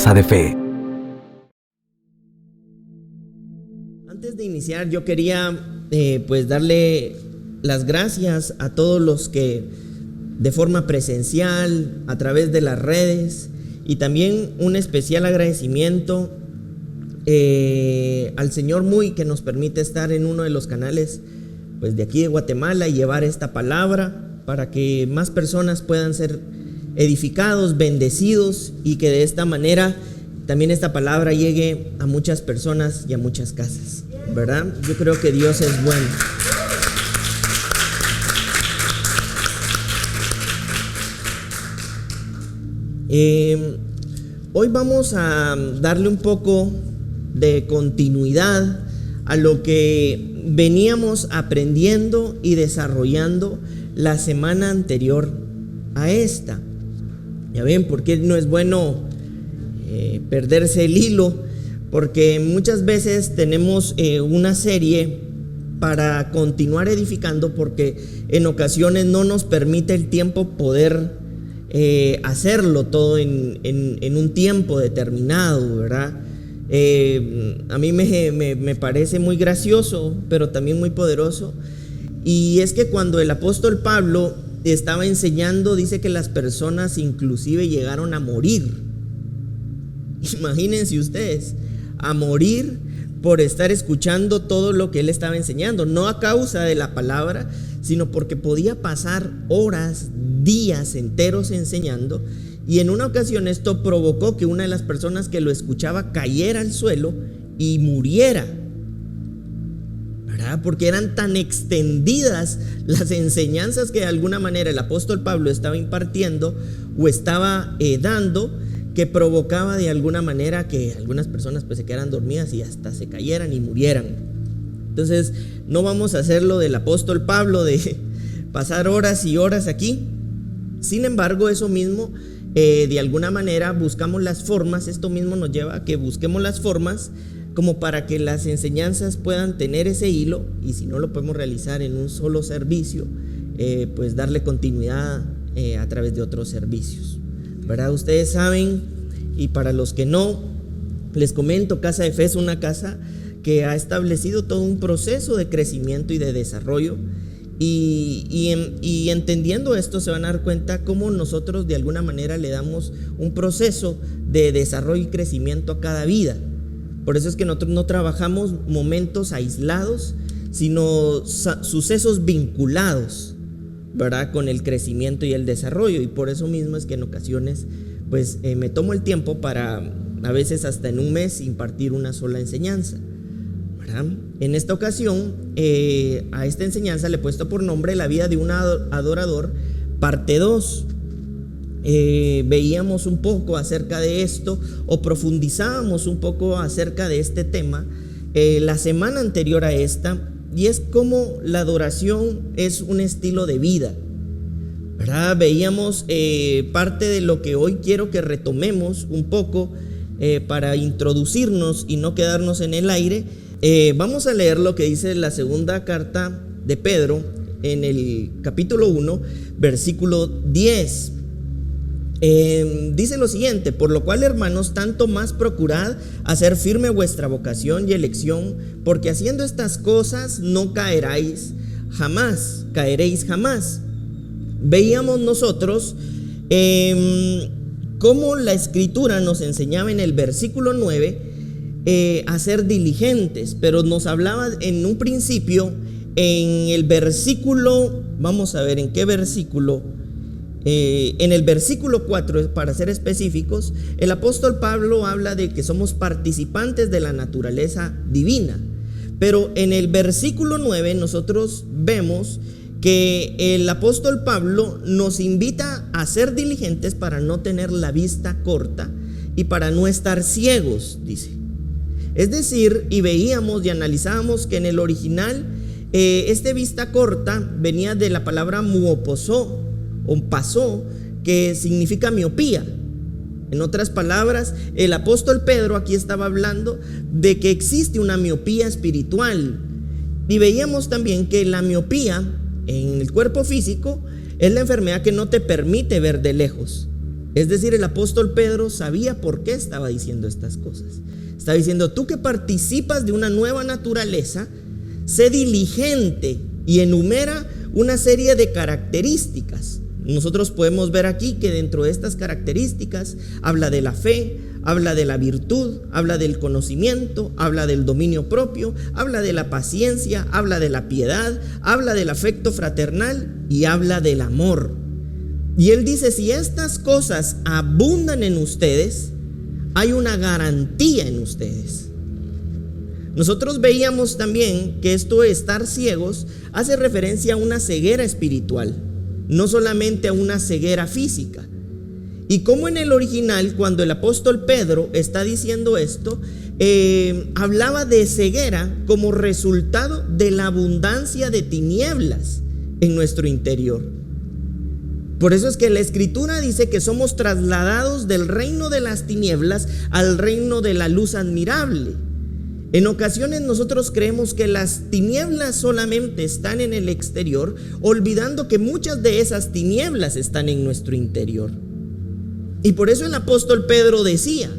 Casa de Fe. Antes de iniciar, yo quería darle las gracias a todos los que de forma presencial, a través de las redes, y también un especial agradecimiento al señor Muy, que nos permite estar en uno de los canales de aquí de Guatemala y llevar esta palabra para que más personas puedan ser edificados, bendecidos, y que de esta manera también esta palabra llegue a muchas personas y a muchas casas, ¿verdad? Yo creo que Dios es bueno. Hoy vamos a darle un poco de continuidad a lo que veníamos aprendiendo y desarrollando la semana anterior a esta. Ya ven, porque no es bueno perderse el hilo, porque muchas veces tenemos una serie para continuar edificando, porque en ocasiones no nos permite el tiempo poder hacerlo todo en un tiempo determinado, ¿verdad? A mí me parece muy gracioso, pero también muy poderoso, y es que cuando el apóstol Pablo estaba enseñando, dice que las personas inclusive llegaron a morir. Imagínense ustedes, a morir por estar escuchando todo lo que él estaba enseñando, no a causa de la palabra, sino porque podía pasar horas, días enteros enseñando, y en una ocasión esto provocó que una de las personas que lo escuchaba cayera al suelo y muriera, ¿verdad? Porque eran tan extendidas las enseñanzas que de alguna manera el apóstol Pablo estaba impartiendo o estaba dando, que provocaba de alguna manera que algunas personas se quedaran dormidas y hasta se cayeran y murieran. Entonces no vamos a hacer lo del apóstol Pablo de pasar horas y horas aquí. Sin embargo, eso mismo de alguna manera buscamos las formas. Esto mismo nos lleva a que busquemos las formas como para que las enseñanzas puedan tener ese hilo, y si no lo podemos realizar en un solo servicio, darle continuidad a través de otros servicios, ¿verdad? Ustedes saben, y para los que no, les comento, Casa de Fe es una casa que ha establecido todo un proceso de crecimiento y de desarrollo, y entendiendo esto se van a dar cuenta cómo nosotros de alguna manera le damos un proceso de desarrollo y crecimiento a cada vida. Por eso es que nosotros no trabajamos momentos aislados, sino sucesos vinculados, ¿verdad?, con el crecimiento y el desarrollo. Y por eso mismo es que en ocasiones me tomo el tiempo para, a veces hasta en un mes, impartir una sola enseñanza, ¿verdad? En esta ocasión a esta enseñanza le he puesto por nombre La vida de un adorador, parte 2. Veíamos un poco acerca de esto, o profundizábamos un poco acerca de este tema la semana anterior a esta, y es como la adoración es un estilo de vida, ¿verdad? Veíamos parte de lo que hoy quiero que retomemos un poco para introducirnos y no quedarnos en el aire. Vamos a leer lo que dice la segunda carta de Pedro en el capítulo 1, versículo 10. Dice lo siguiente: por lo cual, hermanos, tanto más procurad hacer firme vuestra vocación y elección, porque haciendo estas cosas no caeréis jamás. Veíamos nosotros cómo la escritura nos enseñaba en el versículo 9 a ser diligentes, pero nos hablaba en un principio en el versículo, vamos a ver en qué versículo. En el versículo 4, para ser específicos, el apóstol Pablo habla de que somos participantes de la naturaleza divina. Pero en el versículo 9 nosotros vemos que el apóstol Pablo nos invita a ser diligentes para no tener la vista corta y para no estar ciegos, dice. Es decir, y veíamos y analizábamos que en el original este vista corta venía de la palabra muoposó o pasó, que significa miopía. En otras palabras, el apóstol Pedro aquí estaba hablando de que existe una miopía espiritual. Y veíamos también que la miopía en el cuerpo físico es la enfermedad que no te permite ver de lejos. Es decir, el apóstol Pedro sabía por qué estaba diciendo estas cosas. Está diciendo: tú que participas de una nueva naturaleza, sé diligente, y enumera una serie de características. Nosotros podemos ver aquí que dentro de estas características habla de la fe, habla de la virtud, habla del conocimiento, habla del dominio propio, habla de la paciencia, habla de la piedad, habla del afecto fraternal y habla del amor. Y él dice: si estas cosas abundan en ustedes, hay una garantía en ustedes. Nosotros veíamos también que esto de estar ciegos hace referencia a una ceguera espiritual, no solamente a una ceguera física. Y como en el original, cuando el apóstol Pedro está diciendo esto, hablaba de ceguera como resultado de la abundancia de tinieblas en nuestro interior. Por eso es que la Escritura dice que somos trasladados del reino de las tinieblas al reino de la luz admirable. En ocasiones nosotros creemos que las tinieblas solamente están en el exterior, olvidando que muchas de esas tinieblas están en nuestro interior. Y por eso el apóstol Pedro decía: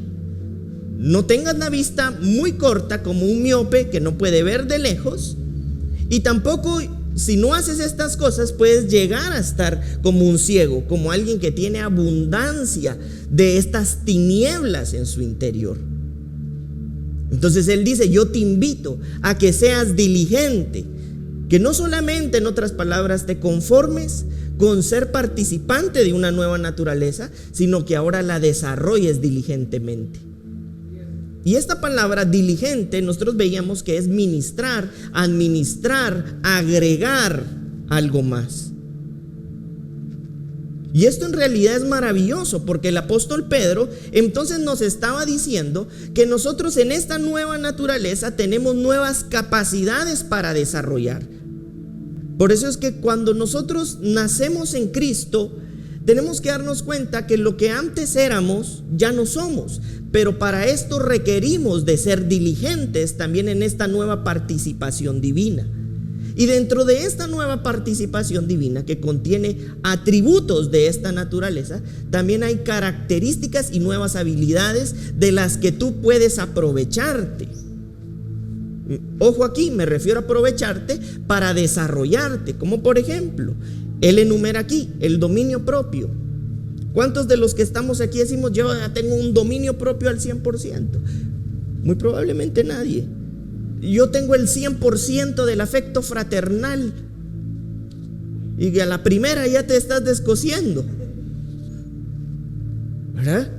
no tengas la vista muy corta como un miope que no puede ver de lejos, y tampoco, si no haces estas cosas, puedes llegar a estar como un ciego, como alguien que tiene abundancia de estas tinieblas en su interior. Entonces él dice: yo te invito a que seas diligente, que no solamente, en otras palabras, te conformes con ser participante de una nueva naturaleza, sino que ahora la desarrolles diligentemente. Y esta palabra diligente nosotros veíamos que es ministrar, administrar, agregar algo más. Y esto en realidad es maravilloso, porque el apóstol Pedro entonces nos estaba diciendo que nosotros en esta nueva naturaleza tenemos nuevas capacidades para desarrollar. Por eso es que cuando nosotros nacemos en Cristo, tenemos que darnos cuenta que lo que antes éramos ya no somos, pero para esto requerimos de ser diligentes también en esta nueva participación divina. Y dentro de esta nueva participación divina, que contiene atributos de esta naturaleza, también hay características y nuevas habilidades de las que tú puedes aprovecharte. Ojo aquí, me refiero a aprovecharte para desarrollarte, como por ejemplo, él enumera aquí el dominio propio. ¿Cuántos de los que estamos aquí decimos: yo ya tengo un dominio propio al 100%? Muy probablemente nadie. Yo tengo el 100% del afecto fraternal, y a la primera ya te estás descosiendo, ¿verdad?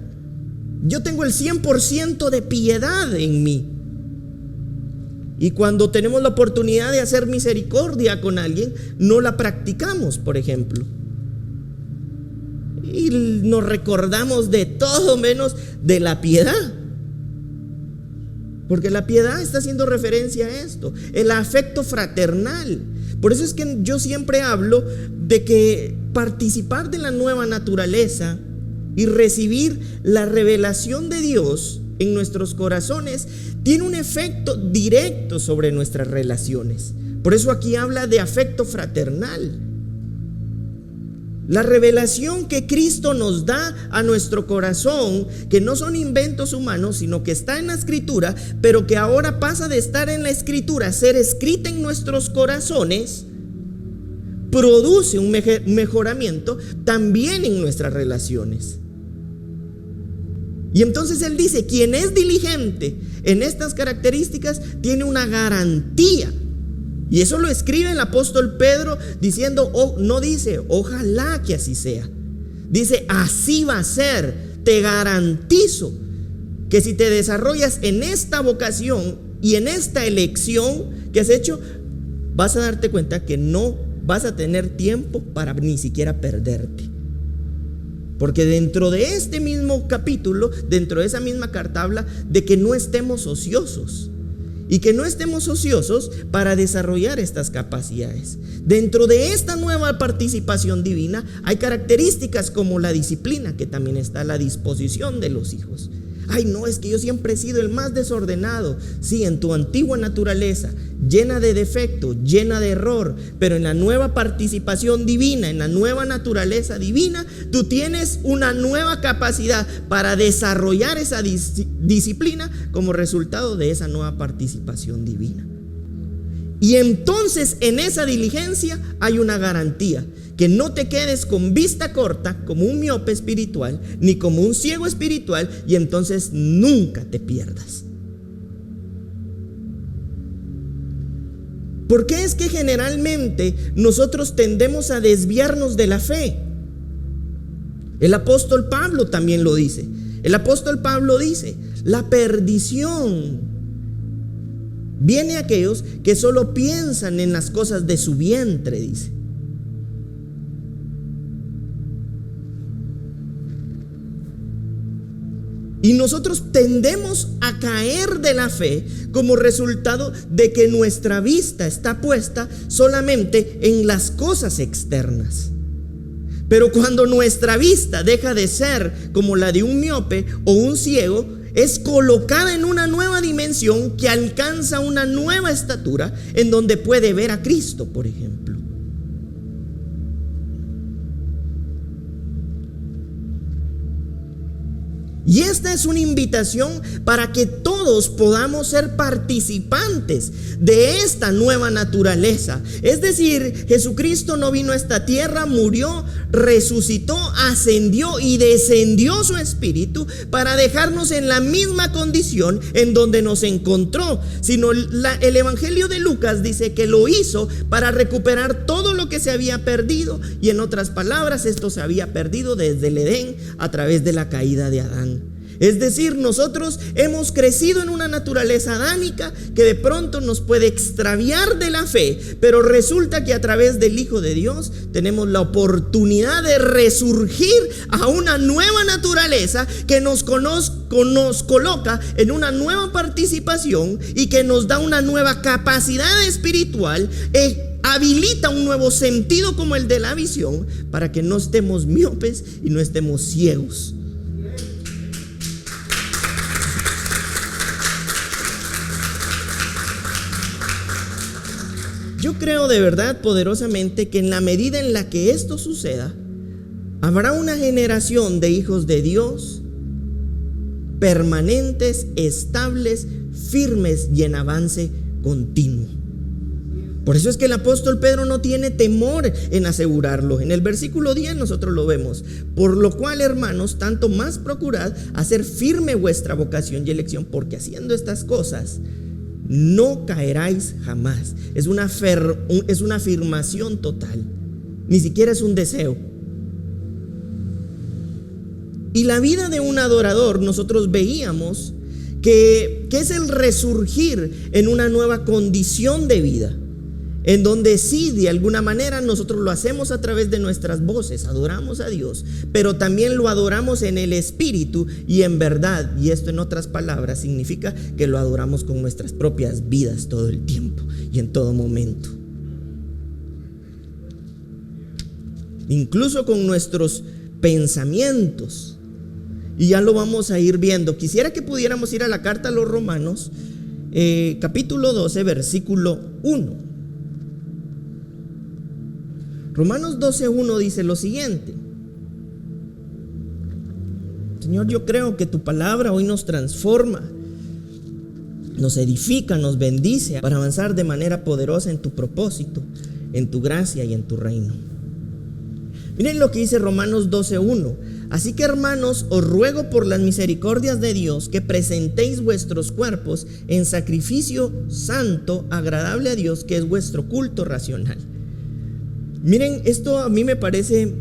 Yo tengo el 100% de piedad en mí, y cuando tenemos la oportunidad de hacer misericordia con alguien, no la practicamos, por ejemplo, y nos recordamos de todo menos de la piedad. Porque la piedad está haciendo referencia a esto, el afecto fraternal. Por eso es que yo siempre hablo de que participar de la nueva naturaleza y recibir la revelación de Dios en nuestros corazones tiene un efecto directo sobre nuestras relaciones. Por eso aquí habla de afecto fraternal. La revelación que Cristo nos da a nuestro corazón, que no son inventos humanos, sino que está en la Escritura, pero que ahora pasa de estar en la Escritura a ser escrita en nuestros corazones, produce un mejoramiento también en nuestras relaciones. Y entonces él dice: quien es diligente en estas características tiene una garantía. Y eso lo escribe el apóstol Pedro diciendo, no dice ojalá que así sea, dice así va a ser. Te garantizo que si te desarrollas en esta vocación y en esta elección que has hecho, vas a darte cuenta que no vas a tener tiempo para ni siquiera perderte. Porque dentro de este mismo capítulo, dentro de esa misma carta, habla de que no estemos ociosos. Y que no estemos ociosos para desarrollar estas capacidades. Dentro de esta nueva participación divina hay características como la disciplina, que también está a la disposición de los hijos. Ay, no, es que yo siempre he sido el más desordenado. Sí, en tu antigua naturaleza, llena de defecto, llena de error, pero en la nueva participación divina, en la nueva naturaleza divina, tú tienes una nueva capacidad para desarrollar esa disciplina como resultado de esa nueva participación divina. Y entonces en esa diligencia hay una garantía, que no te quedes con vista corta como un miope espiritual, ni como un ciego espiritual, y entonces nunca te pierdas. ¿Por qué es que generalmente nosotros tendemos a desviarnos de la fe? El apóstol Pablo también lo dice. El apóstol Pablo dice: la perdición viene a aquellos que solo piensan en las cosas de su vientre, dice. Y nosotros tendemos a caer de la fe como resultado de que nuestra vista está puesta solamente en las cosas externas. Pero cuando nuestra vista deja de ser como la de un miope o un ciego, es colocada en una nueva dimensión que alcanza una nueva estatura en donde puede ver a Cristo, por ejemplo. Y esta es una invitación para que todos podamos ser participantes de esta nueva naturaleza. Es decir, Jesucristo no vino a esta tierra, murió, resucitó, ascendió y descendió su espíritu para dejarnos en la misma condición en donde nos encontró, sino el Evangelio de Lucas dice que lo hizo para recuperar todo lo que se había perdido, y en otras palabras, esto se había perdido desde el Edén a través de la caída de Adán. Es decir, nosotros hemos crecido en una naturaleza adánica que de pronto nos puede extraviar de la fe, pero resulta que a través del Hijo de Dios tenemos la oportunidad de resurgir a una nueva naturaleza que nos coloca en una nueva participación y que nos da una nueva capacidad espiritual, habilita un nuevo sentido como el de la visión, para que no estemos miopes y no estemos ciegos. Yo creo de verdad poderosamente que en la medida en la que esto suceda, habrá una generación de hijos de Dios permanentes, estables, firmes y en avance continuo. Por eso es que el apóstol Pedro no tiene temor en asegurarlo. En el versículo 10 nosotros lo vemos: por lo cual, hermanos, tanto más procurad hacer firme vuestra vocación y elección, porque haciendo estas cosas no caeráis jamás. Es una afirmación total, ni siquiera es un deseo. Y la vida de un adorador, nosotros veíamos que es el resurgir en una nueva condición de vida, en donde sí, de alguna manera nosotros lo hacemos a través de nuestras voces, adoramos a Dios, pero también lo adoramos en el espíritu y en verdad. Y esto, en otras palabras, significa que lo adoramos con nuestras propias vidas todo el tiempo y en todo momento, incluso con nuestros pensamientos. Y ya lo vamos a ir viendo. Quisiera que pudiéramos ir a la carta a los Romanos, capítulo 12, versículo 1. Romanos 12:1 dice lo siguiente: Señor, yo creo que tu palabra hoy nos transforma, nos edifica, nos bendice para avanzar de manera poderosa en tu propósito, en tu gracia y en tu reino. Miren lo que dice Romanos 12:1: así que, hermanos, os ruego por las misericordias de Dios que presentéis vuestros cuerpos en sacrificio santo, agradable a Dios, que es vuestro culto racional. Miren, esto a mí me parece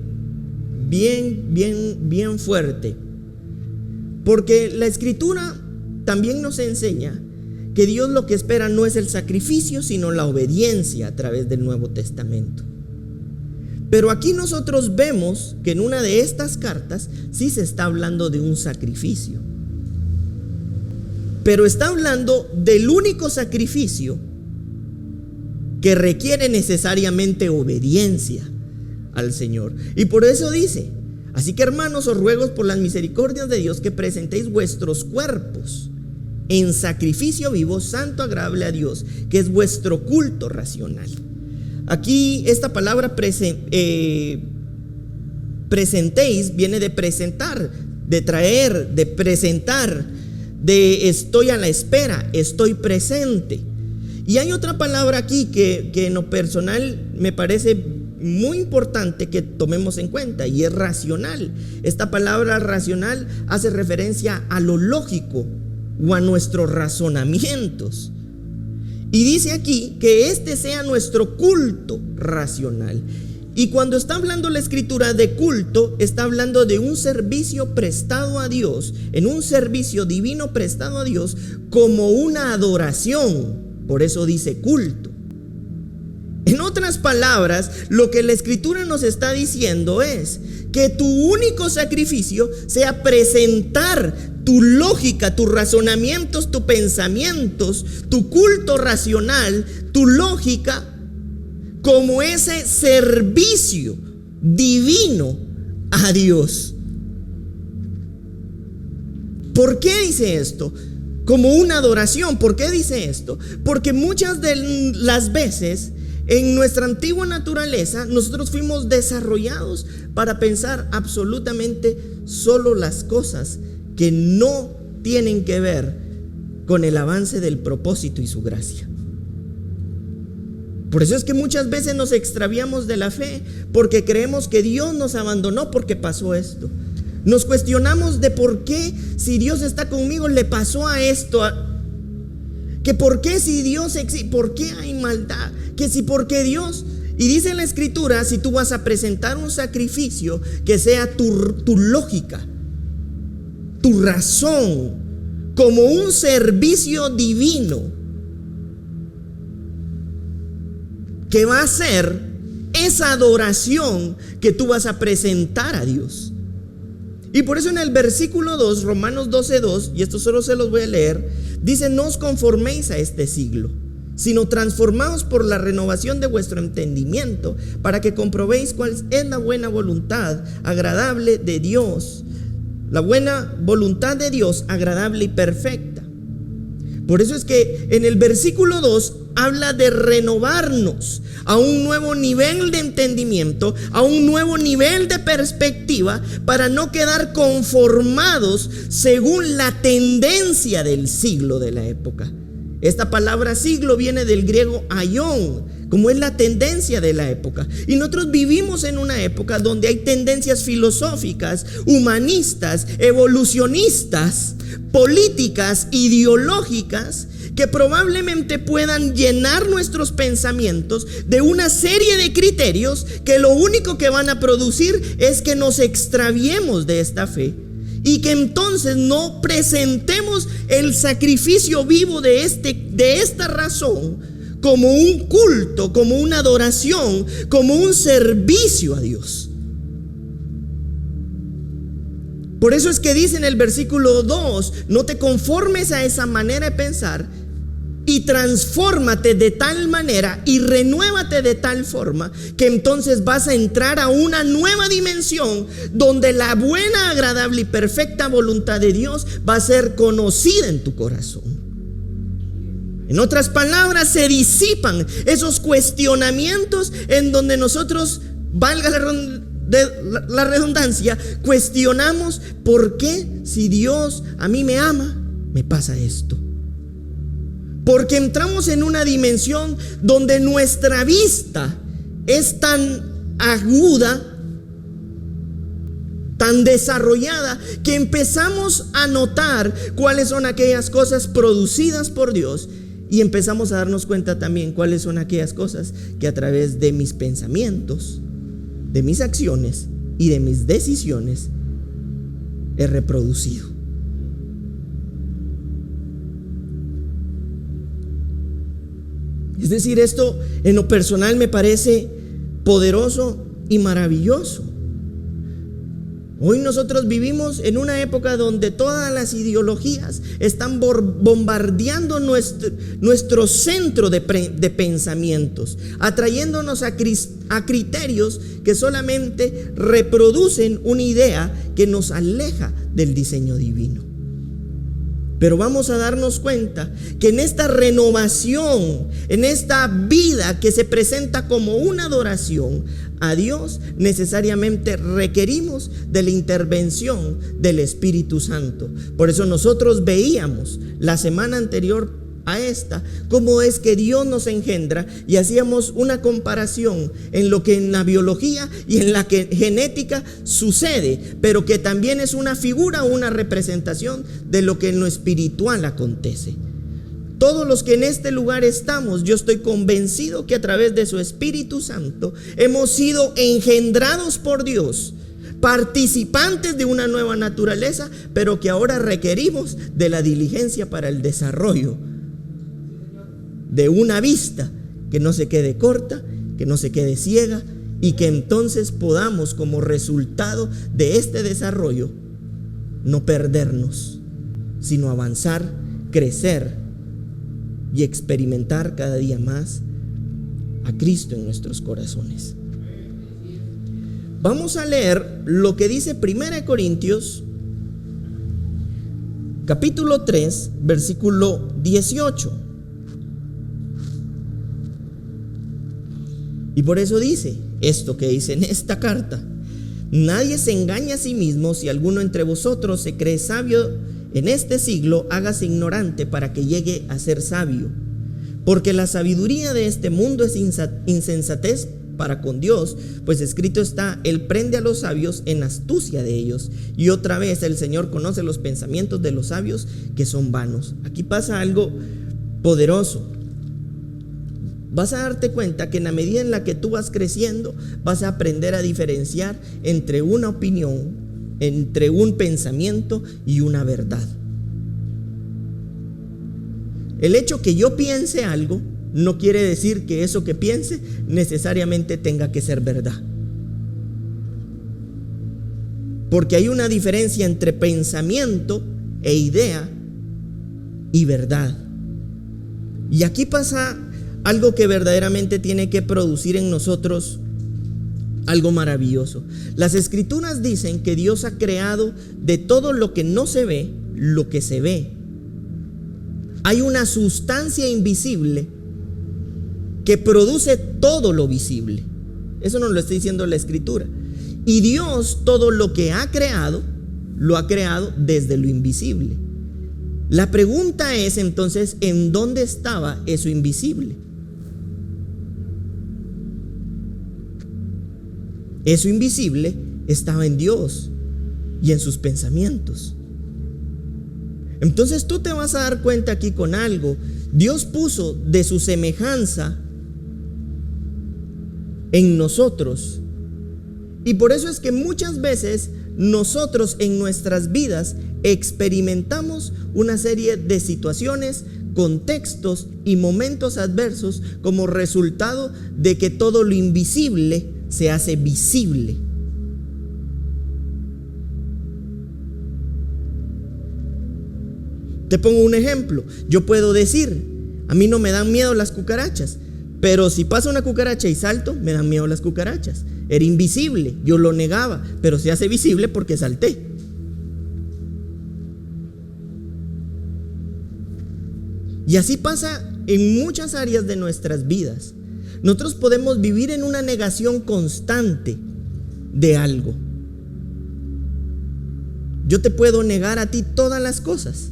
bien fuerte, porque la Escritura también nos enseña que Dios lo que espera no es el sacrificio, sino la obediencia a través del Nuevo Testamento. Pero aquí nosotros vemos que en una de estas cartas sí se está hablando de un sacrificio, pero está hablando del único sacrificio que requiere necesariamente obediencia al Señor. Y por eso dice: Así que, hermanos, os ruego por las misericordias de Dios que presentéis vuestros cuerpos en sacrificio vivo, santo, agradable a Dios, que es vuestro culto racional. Aquí esta palabra presentéis viene de presentar, de traer, de presentar, de estoy a la espera, estoy presente. Y hay otra palabra aquí que en lo personal me parece muy importante que tomemos en cuenta, y es racional. Esta palabra racional hace referencia a lo lógico o a nuestros razonamientos. Y dice aquí que este sea nuestro culto racional. Y cuando está hablando la escritura de culto, está hablando de un servicio prestado a Dios, en un servicio divino prestado a Dios como una adoración. Por eso dice culto. En otras palabras, lo que la escritura nos está diciendo es que tu único sacrificio sea presentar tu lógica, tus razonamientos, tus pensamientos, tu culto racional, tu lógica, como ese servicio divino a Dios. ¿Por qué dice esto? Como una adoración. ¿Por qué dice esto? Porque muchas de las veces en nuestra antigua naturaleza nosotros fuimos desarrollados para pensar absolutamente solo las cosas que no tienen que ver con el avance del propósito y su gracia. Por eso es que muchas veces nos extraviamos de la fe, porque creemos que Dios nos abandonó porque pasó esto. Nos cuestionamos de por qué, si Dios está conmigo, le pasó a esto. Que por qué, si Dios existe, por qué hay maldad. Que si porque Dios, y dice en la escritura, si tú vas a presentar un sacrificio que sea tu lógica, tu razón, como un servicio divino, que va a ser esa adoración que tú vas a presentar a Dios. Y por eso en el versículo 2, Romanos 12:2, y esto solo se los voy a leer, dice: no os conforméis a este siglo, sino transformaos por la renovación de vuestro entendimiento, para que comprobéis cuál es la buena voluntad agradable de Dios, la buena voluntad de Dios agradable y perfecta. Por eso es que en el versículo 2 habla de renovarnos a un nuevo nivel de entendimiento, a un nuevo nivel de perspectiva, para no quedar conformados según la tendencia del siglo de la época. Esta palabra siglo viene del griego aion, como es la tendencia de la época. Y nosotros vivimos en una época donde hay tendencias filosóficas, humanistas, evolucionistas, políticas, ideológicas, que probablemente puedan llenar nuestros pensamientos de una serie de criterios que lo único que van a producir es que nos extraviemos de esta fe, y que entonces no presentemos el sacrificio vivo de esta razón como un culto, como una adoración, como un servicio a Dios. Por eso es que dice en el versículo 2: no te conformes a esa manera de pensar, y transfórmate de tal manera y renuévate de tal forma que entonces vas a entrar a una nueva dimensión donde la buena, agradable y perfecta voluntad de Dios va a ser conocida en tu corazón. En otras palabras, se disipan esos cuestionamientos en donde nosotros, valga la redundancia, cuestionamos por qué, si Dios a mí me ama, me pasa esto. Porque entramos en una dimensión donde nuestra vista es tan aguda, tan desarrollada, que empezamos a notar cuáles son aquellas cosas producidas por Dios, y empezamos a darnos cuenta también cuáles son aquellas cosas que a través de mis pensamientos, de mis acciones y de mis decisiones he reproducido. Es decir, esto en lo personal me parece poderoso y maravilloso. Hoy nosotros vivimos en una época donde todas las ideologías están bombardeando nuestro centro de pensamientos, atrayéndonos a criterios que solamente reproducen una idea que nos aleja del diseño divino. Pero vamos a darnos cuenta que en esta renovación, en esta vida que se presenta como una adoración a Dios, necesariamente requerimos de la intervención del Espíritu Santo. Por eso nosotros veíamos la semana anterior a esta cómo es que Dios nos engendra, y hacíamos una comparación en lo que en la biología y en la genética sucede, pero que también es una figura o una representación de lo que en lo espiritual acontece. Todos los que en este lugar estamos, yo estoy convencido que a través de su Espíritu Santo hemos sido engendrados por Dios, participantes de una nueva naturaleza, pero que ahora requerimos de la diligencia para el desarrollo de una vista que no se quede corta, que no se quede ciega, y que entonces podamos, como resultado de este desarrollo, no perdernos, sino avanzar, crecer y experimentar cada día más a Cristo en nuestros corazones. Vamos a leer lo que dice 1 Corintios capítulo 3, versículo 18. Y por eso dice esto que dice en esta carta: nadie se engaña a sí mismo. Si alguno entre vosotros se cree sabio en este siglo, hágase ignorante para que llegue a ser sabio. Porque la sabiduría de este mundo es insensatez para con Dios, pues escrito está: Él prende a los sabios en astucia de ellos. Y otra vez, el Señor conoce los pensamientos de los sabios, que son vanos. Aquí pasa algo poderoso. Vas a darte cuenta que en la medida en la que tú vas creciendo, vas a aprender a diferenciar entre una opinión, entre un pensamiento y una verdad. El hecho que yo piense algo no quiere decir que eso que piense necesariamente tenga que ser verdad. Porque hay una diferencia entre pensamiento e idea y verdad. Y aquí pasa algo que verdaderamente tiene que producir en nosotros algo maravilloso. Las Escrituras dicen que Dios ha creado de todo lo que no se ve, lo que se ve. Hay una sustancia invisible que produce todo lo visible. Eso nos lo está diciendo la Escritura. Y Dios, todo lo que ha creado, lo ha creado desde lo invisible. La pregunta es entonces, ¿en dónde estaba eso invisible? Eso invisible estaba en Dios y en sus pensamientos. Entonces tú te vas a dar cuenta aquí con algo. Dios puso de su semejanza en nosotros. Y por eso es que muchas veces nosotros en nuestras vidas experimentamos una serie de situaciones, contextos y momentos adversos como resultado de que todo lo invisible se hace visible. Te pongo un ejemplo. Yo puedo decir: a mí no me dan miedo las cucarachas, pero si pasa una cucaracha y salto, me dan miedo las cucarachas. Era invisible, yo lo negaba, pero se hace visible porque salté. Y así pasa en muchas áreas de nuestras vidas. Nosotros podemos vivir en una negación constante de algo. Yo te puedo negar a ti todas las cosas,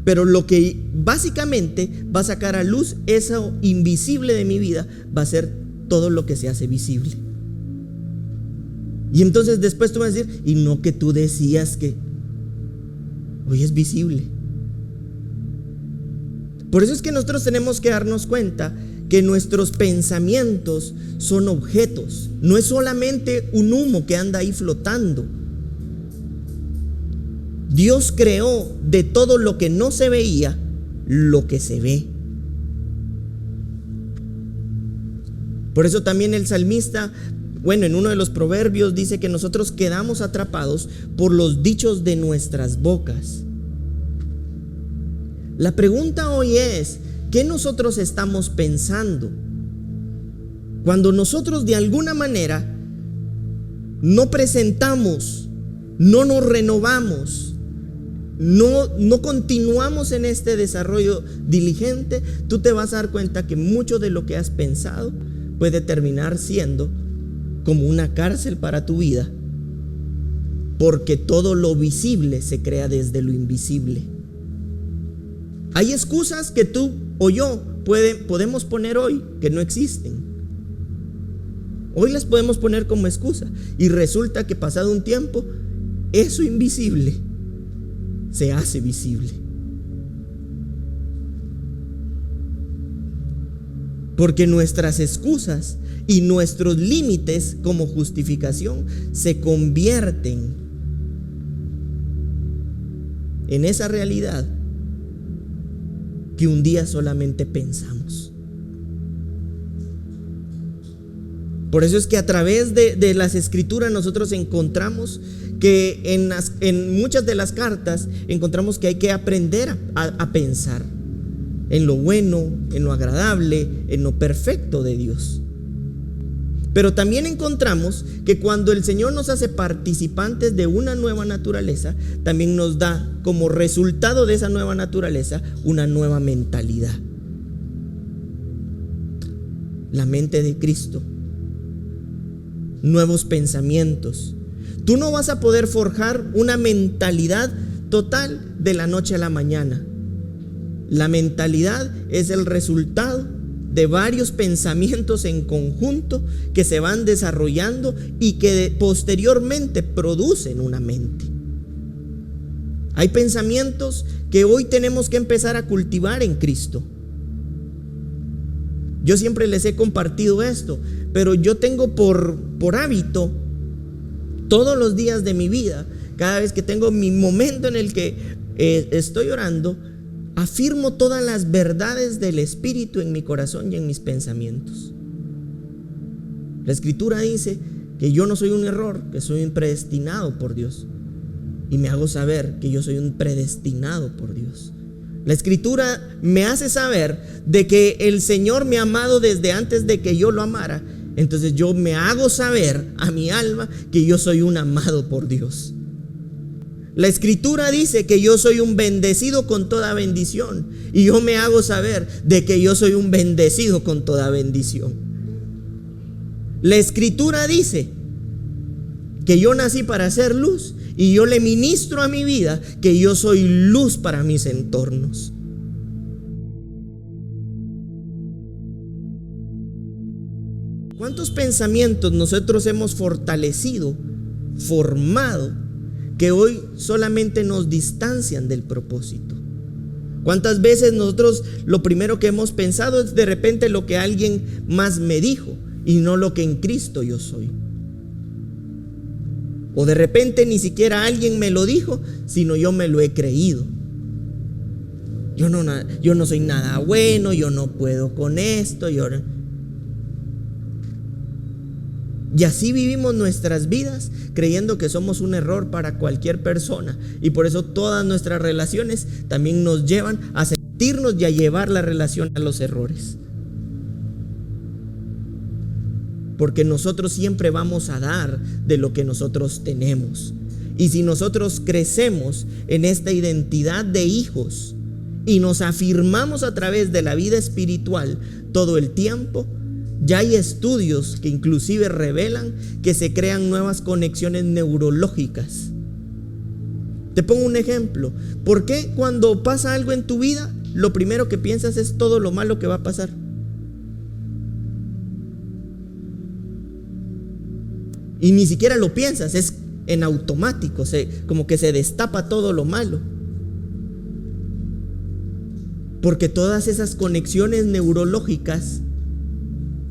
pero lo que básicamente va a sacar a luz eso invisible de mi vida va a ser todo lo que se hace visible. Y entonces después tú vas a decir: y no que tú decías que hoy es visible. Por eso es que nosotros tenemos que darnos cuenta que nuestros pensamientos son objetos. No es solamente un humo que anda ahí flotando. Dios creó de todo lo que no se veía lo que se ve. Por eso también el salmista Bueno, en uno de los proverbios dice que nosotros quedamos atrapados por los dichos de nuestras bocas. La pregunta hoy es, ¿qué nosotros estamos pensando? Cuando nosotros de alguna manera no presentamos, no nos renovamos, no continuamos en este desarrollo diligente, tú te vas a dar cuenta que mucho de lo que has pensado puede terminar siendo como una cárcel para tu vida, porque todo lo visible se crea desde lo invisible. Hay excusas que tú o yo podemos poner hoy que no existen. Hoy las podemos poner como excusa y resulta que pasado un tiempo eso invisible se hace visible. Porque nuestras excusas y nuestros límites como justificación se convierten en esa realidad que un día solamente pensamos. Por eso es que a través de las escrituras nosotros encontramos que en muchas de las cartas encontramos que hay que aprender a pensar en lo bueno, en lo agradable, en lo perfecto de Dios. Pero también encontramos que cuando el Señor nos hace participantes de una nueva naturaleza, también nos da como resultado de esa nueva naturaleza una nueva mentalidad. La mente de Cristo, nuevos pensamientos. Tú no vas a poder forjar una mentalidad total de la noche a la mañana. La mentalidad es el resultado de varios pensamientos en conjunto que se van desarrollando y que posteriormente producen una mente. Hay pensamientos que hoy tenemos que empezar a cultivar en Cristo. Yo siempre les he compartido esto, pero yo tengo por hábito todos los días de mi vida, cada vez que tengo mi momento en el que estoy orando, afirmo todas las verdades del Espíritu en mi corazón y en mis pensamientos. La Escritura dice que yo no soy un error, que soy un predestinado por Dios. Y me hago saber que yo soy un predestinado por Dios. La Escritura me hace saber de que el Señor me ha amado desde antes de que yo lo amara. Entonces yo me hago saber a mi alma que yo soy un amado por Dios. La Escritura dice que yo soy un bendecido con toda bendición, y yo me hago saber de que yo soy un bendecido con toda bendición. La Escritura dice que yo nací para hacer luz, y yo le ministro a mi vida que yo soy luz para mis entornos. ¿Cuántos pensamientos nosotros hemos fortalecido, formado, que hoy solamente nos distancian del propósito? ¿Cuántas veces nosotros lo primero que hemos pensado es de repente lo que alguien más me dijo y no lo que en Cristo yo soy? O de repente ni siquiera alguien me lo dijo, sino yo me lo he creído. Yo no soy nada bueno, yo no puedo con esto. Y así vivimos nuestras vidas creyendo que somos un error para cualquier persona. Y por eso todas nuestras relaciones también nos llevan a sentirnos y a llevar la relación a los errores. Porque nosotros siempre vamos a dar de lo que nosotros tenemos. Y si nosotros crecemos en esta identidad de hijos y nos afirmamos a través de la vida espiritual todo el tiempo, ya hay estudios que inclusive revelan que se crean nuevas conexiones neurológicas. Te pongo un ejemplo. ¿Por qué cuando pasa algo en tu vida, lo primero que piensas es todo lo malo que va a pasar? Y ni siquiera lo piensas, es en automático, como que se destapa todo lo malo. Porque todas esas conexiones neurológicas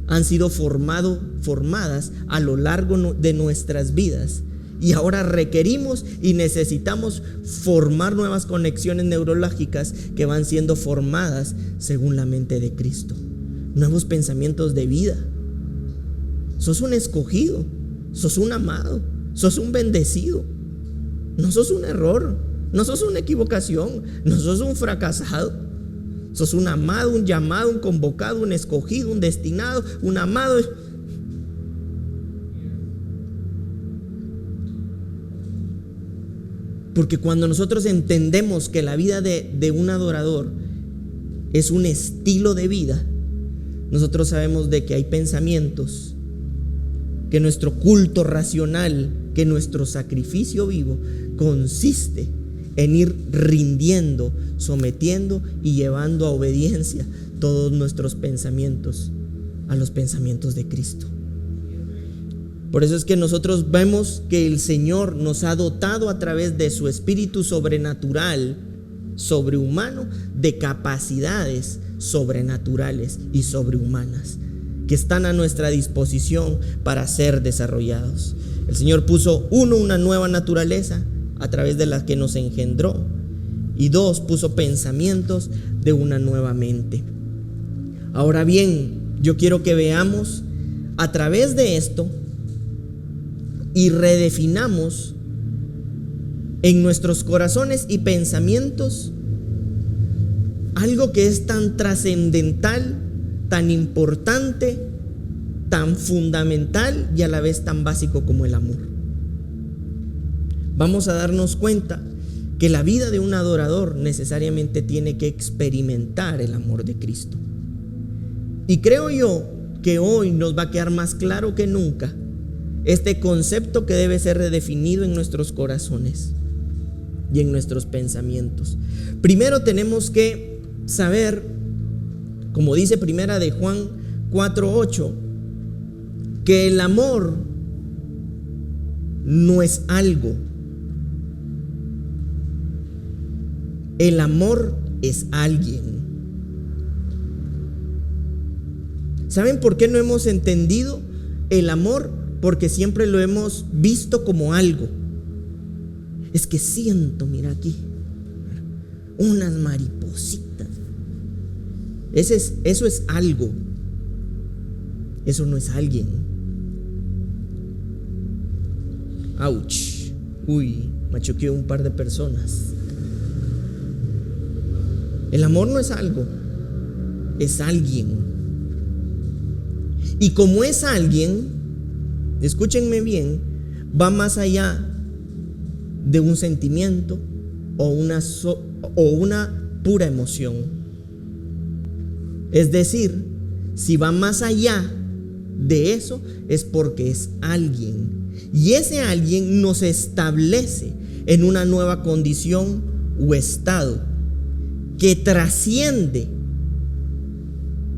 han sido formadas a lo largo de nuestras vidas. Y ahora requerimos y necesitamos formar nuevas conexiones neurológicas que van siendo formadas según la mente de Cristo. Nuevos pensamientos de vida. sos un escogido, sos un amado, sos un bendecido. No sos un error, no sos una equivocación, no sos un fracasado. Sos un amado, un llamado, un convocado, un escogido, un destinado, un amado. Porque cuando nosotros entendemos que la vida de un adorador es un estilo de vida, nosotros sabemos de que hay pensamientos, que nuestro culto racional, que nuestro sacrificio vivo consiste en ir rindiendo, sometiendo y llevando a obediencia todos nuestros pensamientos a los pensamientos de Cristo. Por eso es que nosotros vemos que el Señor nos ha dotado a través de su espíritu sobrenatural, sobrehumano, de capacidades sobrenaturales y sobrehumanas que están a nuestra disposición para ser desarrollados. El Señor puso, uno, una nueva naturaleza a través de la que nos engendró, y dos, puso pensamientos de una nueva mente. Ahora bien, yo quiero que veamos a través de esto y redefinamos en nuestros corazones y pensamientos algo que es tan trascendental, tan importante, tan fundamental y a la vez tan básico como el amor. Vamos a darnos cuenta que la vida de un adorador necesariamente tiene que experimentar el amor de Cristo. Y creo yo que hoy nos va a quedar más claro que nunca este concepto que debe ser redefinido en nuestros corazones y en nuestros pensamientos. Primero tenemos que saber, como dice primera de Juan 4:8, que el amor no es algo. El amor es alguien. ¿Saben por qué no hemos entendido el amor? Porque siempre lo hemos visto como algo. Es que siento, mira aquí, unas maripositas. Eso es algo. Eso no es alguien. Ouch. Uy, machuqué un par de personas. El amor no es algo, es alguien. Y como es alguien, escúchenme bien, va más allá de un sentimiento o una pura emoción. Es decir, si va más allá de eso, es porque es alguien. Y ese alguien nos establece en una nueva condición o estado que trasciende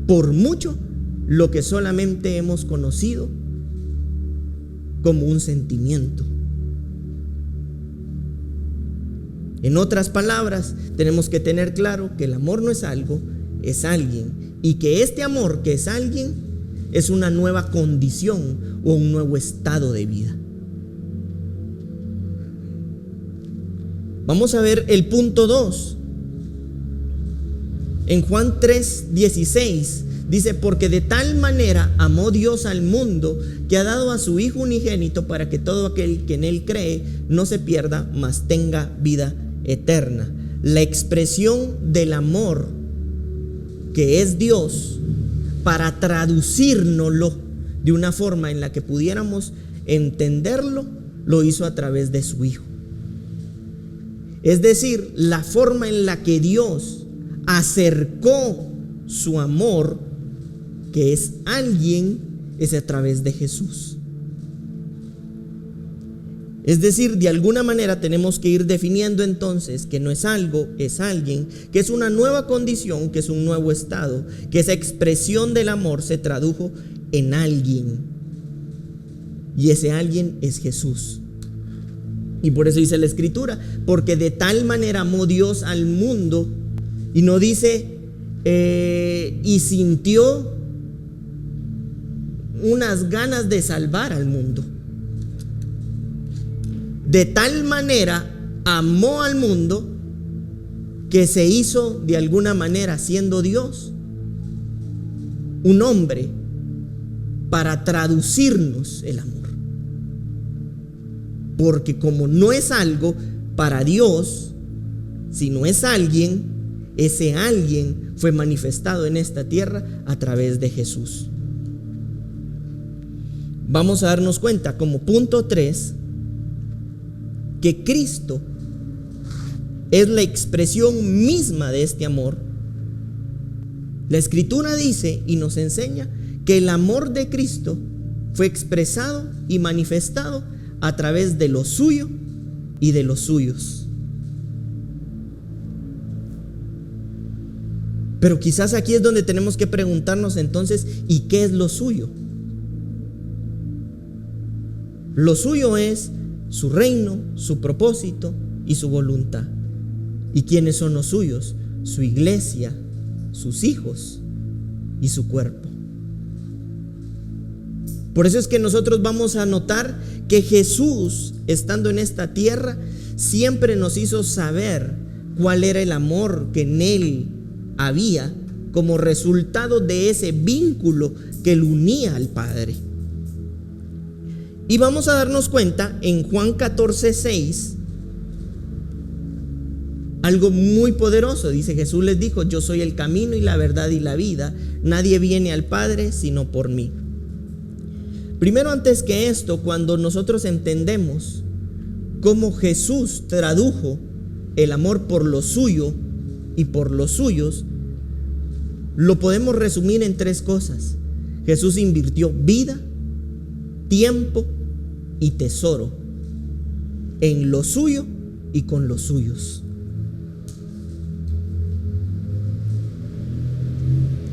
por mucho lo que solamente hemos conocido como un sentimiento. En otras palabras, tenemos que tener claro que el amor no es algo, es alguien, y que este amor que es alguien es una nueva condición o un nuevo estado de vida. Vamos a ver el punto 2. En Juan 3:16 dice: porque de tal manera amó Dios al mundo que ha dado a su Hijo unigénito para que todo aquel que en él cree no se pierda, mas tenga vida eterna. La expresión del amor que es Dios, para traducírnoslo de una forma en la que pudiéramos entenderlo, lo hizo a través de su Hijo. Es decir, la forma en la que Dios acercó su amor, que es alguien, es a través de Jesús. Es decir, de alguna manera tenemos que ir definiendo entonces que no es algo, es alguien, que es una nueva condición, que es un nuevo estado, que esa expresión del amor se tradujo en alguien. Y ese alguien es Jesús. Y por eso dice la Escritura: porque de tal manera amó Dios al mundo. Y no dice y sintió unas ganas de salvar al mundo. De tal manera amó al mundo que se hizo de alguna manera, siendo Dios, un hombre para traducirnos el amor. Porque como no es algo para Dios, sino es alguien, ese alguien fue manifestado en esta tierra a través de Jesús. Vamos a darnos cuenta como punto 3 que Cristo es la expresión misma de este amor. La Escritura dice y nos enseña que el amor de Cristo fue expresado y manifestado a través de lo suyo y de los suyos. Pero quizás aquí es donde tenemos que preguntarnos entonces, ¿y qué es lo suyo? Lo suyo es su reino, su propósito y su voluntad. ¿Y quiénes son los suyos? Su iglesia, sus hijos y su cuerpo. Por eso es que nosotros vamos a notar que Jesús, estando en esta tierra, siempre nos hizo saber cuál era el amor que en Él había como resultado de ese vínculo que lo unía al Padre. Y vamos a darnos cuenta en Juan 14:6 algo muy poderoso. Dice: Jesús les dijo: yo soy el camino y la verdad y la vida. Nadie viene al Padre sino por mí. Primero, antes que esto, cuando nosotros entendemos cómo Jesús tradujo el amor por lo suyo y por los suyos, lo podemos resumir en 3 cosas. Jesús invirtió vida, tiempo y tesoro en lo suyo y con los suyos,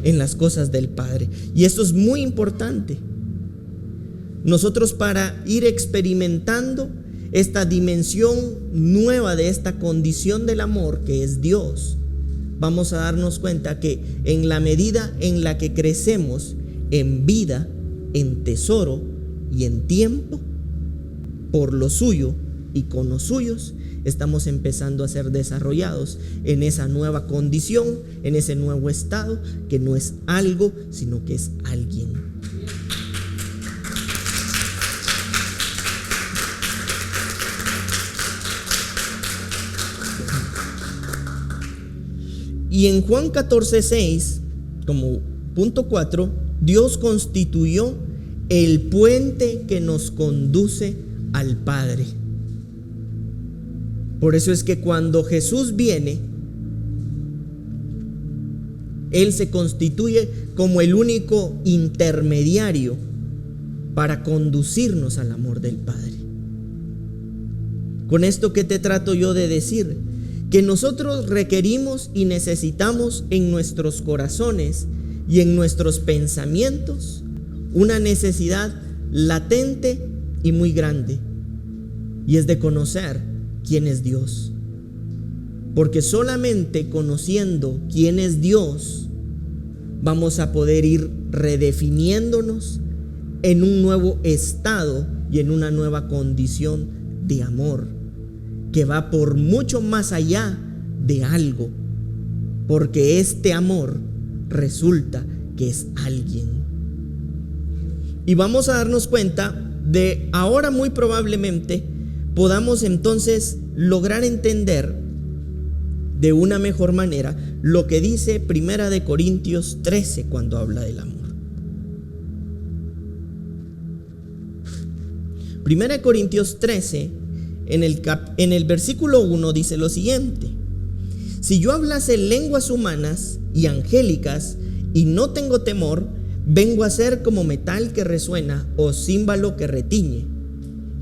en las cosas del Padre. Y esto es muy importante. Nosotros, para ir experimentando esta dimensión nueva de esta condición del amor que es Dios, vamos a darnos cuenta que en la medida en la que crecemos en vida, en tesoro y en tiempo, por lo suyo y con los suyos, estamos empezando a ser desarrollados en esa nueva condición, en ese nuevo estado que no es algo, sino que es alguien. Y en Juan 14:6, como punto 4, Dios constituyó el puente que nos conduce al Padre. Por eso es que cuando Jesús viene, Él se constituye como el único intermediario para conducirnos al amor del Padre. Con esto, ¿qué te trato yo de decir? Que nosotros requerimos y necesitamos en nuestros corazones y en nuestros pensamientos una necesidad latente y muy grande, y es de conocer quién es Dios. Porque solamente conociendo quién es Dios vamos a poder ir redefiniéndonos en un nuevo estado y en una nueva condición de amor que va por mucho más allá de algo, porque este amor resulta que es alguien. Y vamos a darnos cuenta de ahora, muy probablemente podamos entonces lograr entender de una mejor manera lo que dice 1 Corintios 13 cuando habla del amor. 1 Corintios 13 en el versículo 1 dice lo siguiente: si yo hablase lenguas humanas y angélicas y no tengo temor, vengo a ser como metal que resuena o címbalo que retiñe.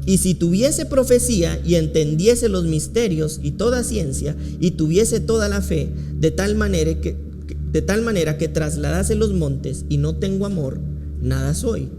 Y si tuviese profecía y entendiese los misterios y toda ciencia y tuviese toda la fe, de tal manera que trasladase los montes y no tengo amor, nada soy.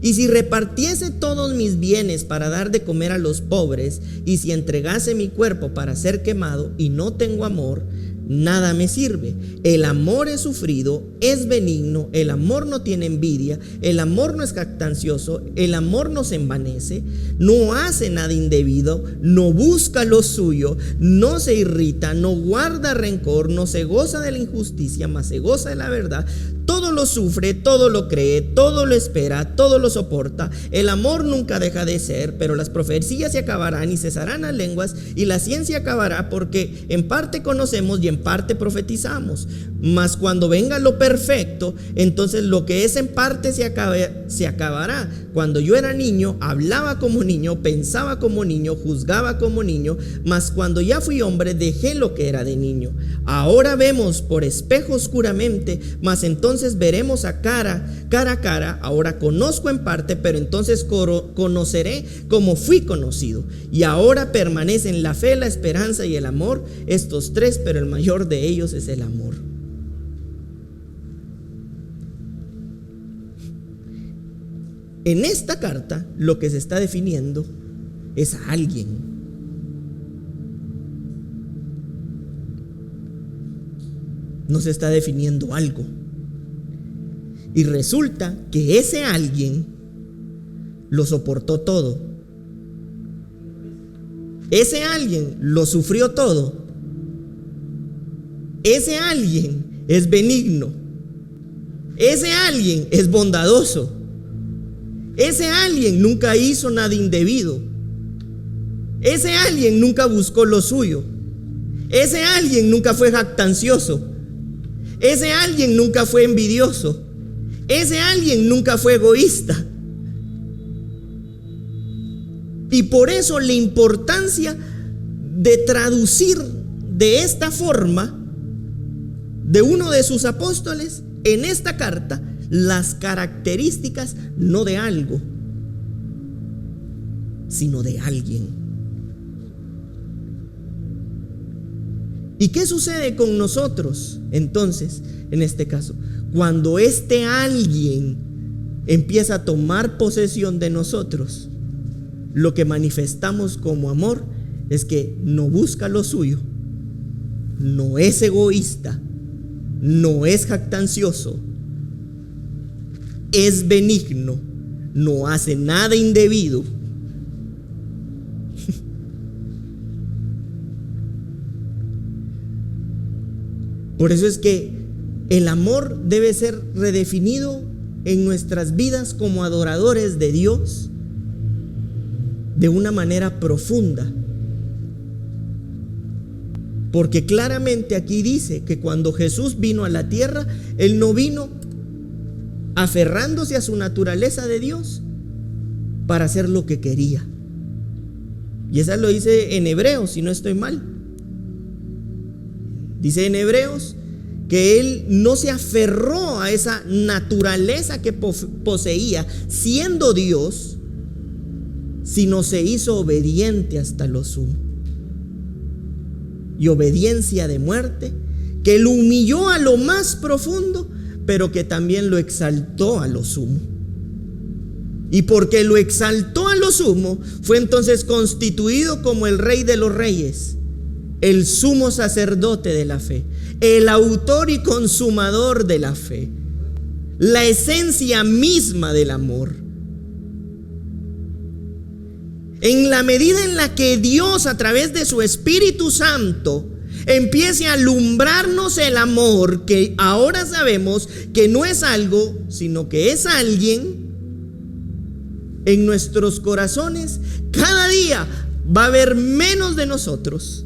Y si repartiese todos mis bienes para dar de comer a los pobres, y si entregase mi cuerpo para ser quemado y no tengo amor, nada me sirve. El amor es sufrido, es benigno, el amor no tiene envidia, el amor no es jactancioso, el amor no se envanece, no hace nada indebido, no busca lo suyo, no se irrita, no guarda rencor, no se goza de la injusticia, mas se goza de la verdad. Todo todo lo sufre, todo lo cree, todo lo espera, todo lo soporta. El amor nunca deja de ser, pero las profecías se acabarán y cesarán las lenguas, y la ciencia acabará, porque en parte conocemos y en parte profetizamos. Mas cuando venga lo perfecto, entonces lo que es en parte se acabará. Cuando yo era niño, hablaba como niño, pensaba como niño, juzgaba como niño, mas cuando ya fui hombre, dejé lo que era de niño. Ahora vemos por espejo oscuramente, mas entonces veremos cara a cara. Ahora conozco en parte, pero entonces conoceré como fui conocido. Y ahora permanecen la fe, la esperanza y el amor, estos tres, pero el mayor de ellos es el amor. En esta carta lo que se está definiendo es a alguien. No se está definiendo algo. Y resulta que ese alguien lo soportó todo. Ese alguien lo sufrió todo. Ese alguien es benigno. Ese alguien es bondadoso. Ese alguien nunca hizo nada indebido. Ese alguien nunca buscó lo suyo. Ese alguien nunca fue jactancioso. Ese alguien nunca fue envidioso. Ese alguien nunca fue egoísta. Y por eso la importancia de traducir de esta forma de uno de sus apóstoles en esta carta las características no de algo, sino de alguien. ¿Y qué sucede con nosotros entonces, en este caso? Cuando este alguien empieza a tomar posesión de nosotros, lo que manifestamos como amor es que no busca lo suyo, no es egoísta, no es jactancioso, es benigno, no hace nada indebido. Por eso es que el amor debe ser redefinido en nuestras vidas como adoradores de Dios de una manera profunda. Porque claramente aquí dice que cuando Jesús vino a la tierra, Él no vino aferrándose a su naturaleza de Dios para hacer lo que quería. Y esa lo dice en Hebreos, si no estoy mal. Dice en Hebreos que Él no se aferró a esa naturaleza que poseía siendo Dios, sino se hizo obediente hasta lo sumo. Y obediencia de muerte, que lo humilló a lo más profundo, pero que también lo exaltó a lo sumo. Y porque lo exaltó a lo sumo, fue entonces constituido como el Rey de los Reyes, el sumo sacerdote de la fe, el autor y consumador de la fe, la esencia misma del amor. En la medida en la que Dios, a través de su Espíritu Santo, empiece a alumbrarnos el amor, que ahora sabemos que no es algo, sino que es alguien, en nuestros corazones, cada día va a haber menos de nosotros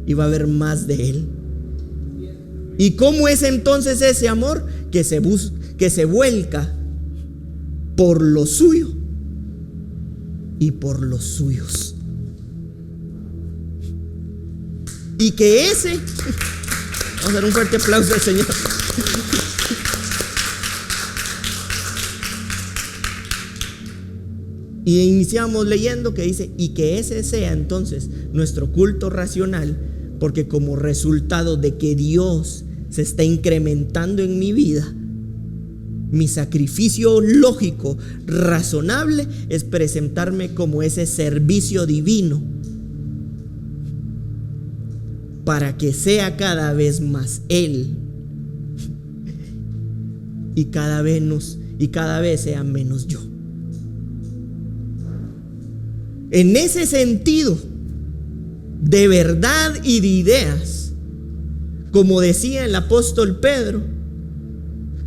y va a haber más de Él. ¿Y cómo es entonces ese amor? Que se vuelca por lo suyo y por los suyos. Y que ese, vamos a dar un fuerte aplauso al Señor. Y iniciamos leyendo que dice, y que ese sea entonces nuestro culto racional, porque como resultado de que Dios se está incrementando en mi vida, mi sacrificio lógico, razonable, es presentarme como ese servicio divino, para que sea cada vez más Él y cada vez sea menos yo. En ese sentido de verdad y de ideas, como decía el apóstol Pedro,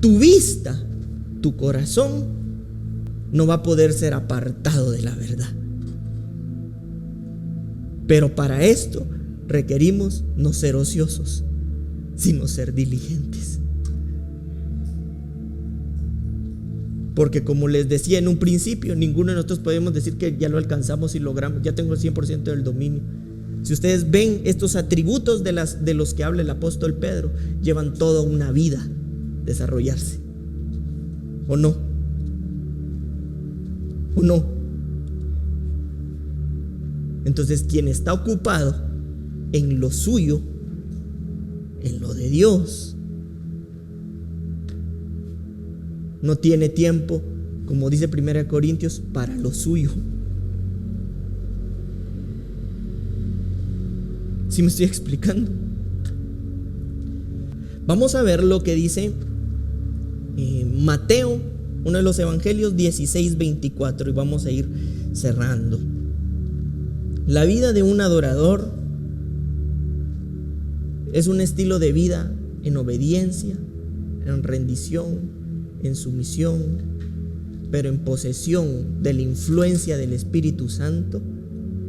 tu vista, tu corazón no va a poder ser apartado de la verdad. Pero para esto requerimos no ser ociosos, sino ser diligentes. Porque como les decía en un principio, ninguno de nosotros podemos decir que ya lo alcanzamos y logramos, ya tengo el 100% del dominio. Si ustedes ven estos atributos de los que habla el apóstol Pedro, llevan toda una vida desarrollarse. ¿O no? ¿O no? Entonces, quien está ocupado en lo suyo, en lo de Dios, no tiene tiempo, como dice 1 Corintios, para lo suyo. ¿Sí me estoy explicando? Vamos a ver lo que dice Mateo, uno de los evangelios, 16:24, y vamos a ir cerrando. La vida de un adorador es un estilo de vida en obediencia, en rendición, en sumisión, pero en posesión de la influencia del Espíritu Santo,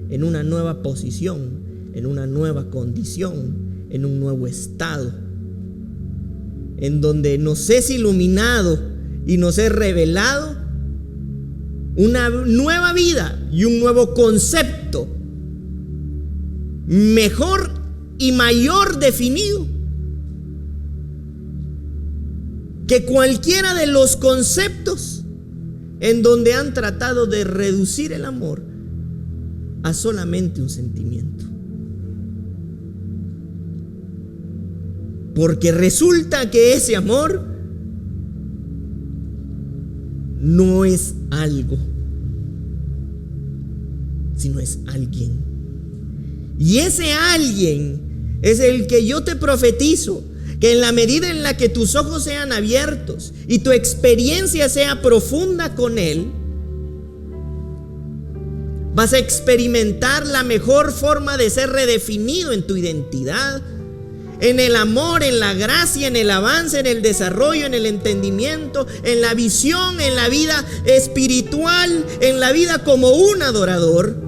en una nueva posición, en una nueva condición, en un nuevo estado, en donde nos es iluminado y nos es revelado una nueva vida y un nuevo concepto, mejor y mayor definido que cualquiera de los conceptos en donde han tratado de reducir el amor a solamente un sentimiento. Porque resulta que ese amor no es algo, sino es alguien. Y ese alguien es el que yo te profetizo, que en la medida en la que tus ojos sean abiertos y tu experiencia sea profunda con Él, vas a experimentar la mejor forma de ser redefinido en tu identidad, en el amor, en la gracia, en el avance, en el desarrollo, en el entendimiento, en la visión, en la vida espiritual, en la vida como un adorador.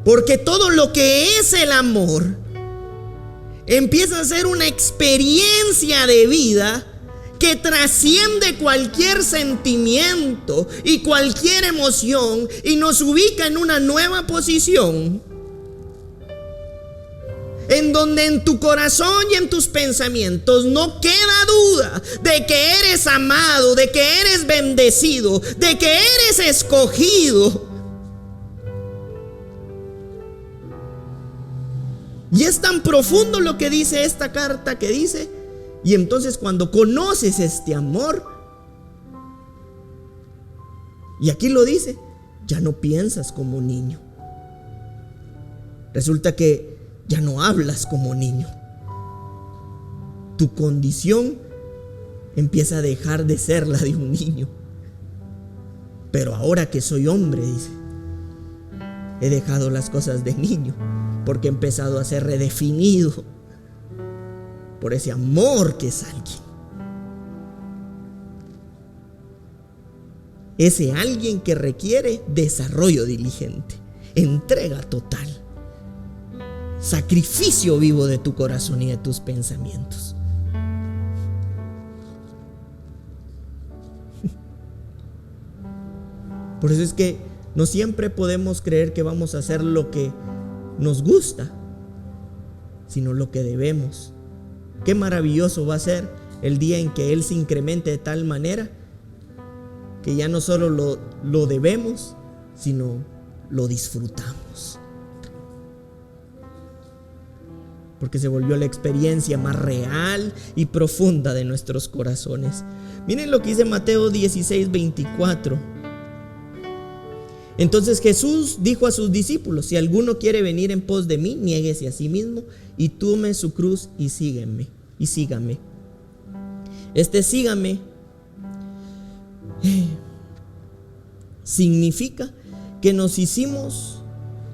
Porque todo lo que es el amor empieza a ser una experiencia de vida que trasciende cualquier sentimiento y cualquier emoción y nos ubica en una nueva posición, en donde en tu corazón y en tus pensamientos no queda duda de que eres amado, de que eres bendecido, de que eres escogido. Y es tan profundo lo que dice esta carta, que dice: y entonces cuando conoces este amor, y aquí lo dice, ya no piensas como niño. Resulta que ya no hablas como niño. Tu condición empieza a dejar de ser la de un niño. Pero ahora que soy hombre, dice, he dejado las cosas de niño, porque he empezado a ser redefinido por ese amor que es alguien. Ese alguien que requiere desarrollo diligente, entrega total, sacrificio vivo de tu corazón y de tus pensamientos. Por eso es que no siempre podemos creer que vamos a hacer lo que nos gusta, sino lo que debemos. Qué maravilloso va a ser el día en que Él se incremente de tal manera que ya no solo lo debemos, sino lo disfrutamos, porque se volvió la experiencia más real y profunda de nuestros corazones. Miren lo que dice Mateo 16:24. Entonces Jesús dijo a sus discípulos: si alguno quiere venir en pos de mí, niéguese a sí mismo y tome su cruz y sígame. Sígame significa que nos hicimos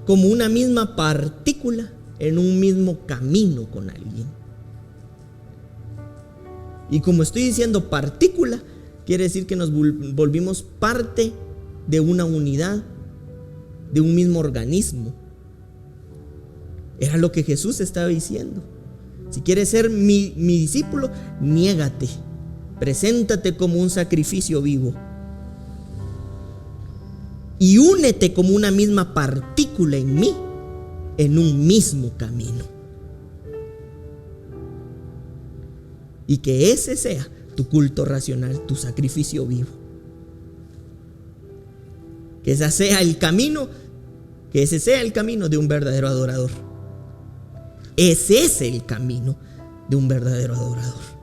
como una misma partícula en un mismo camino con alguien. Y como estoy diciendo partícula, quiere decir que nos volvimos parte de una unidad, de un mismo organismo. Era lo que Jesús estaba diciendo. Si quieres ser mi discípulo, niégate, preséntate como un sacrificio vivo y únete como una misma partícula en mí, en un mismo camino. Y que ese sea tu culto racional, tu sacrificio vivo. Que ese sea el camino de un verdadero adorador. Ese es el camino de un verdadero adorador.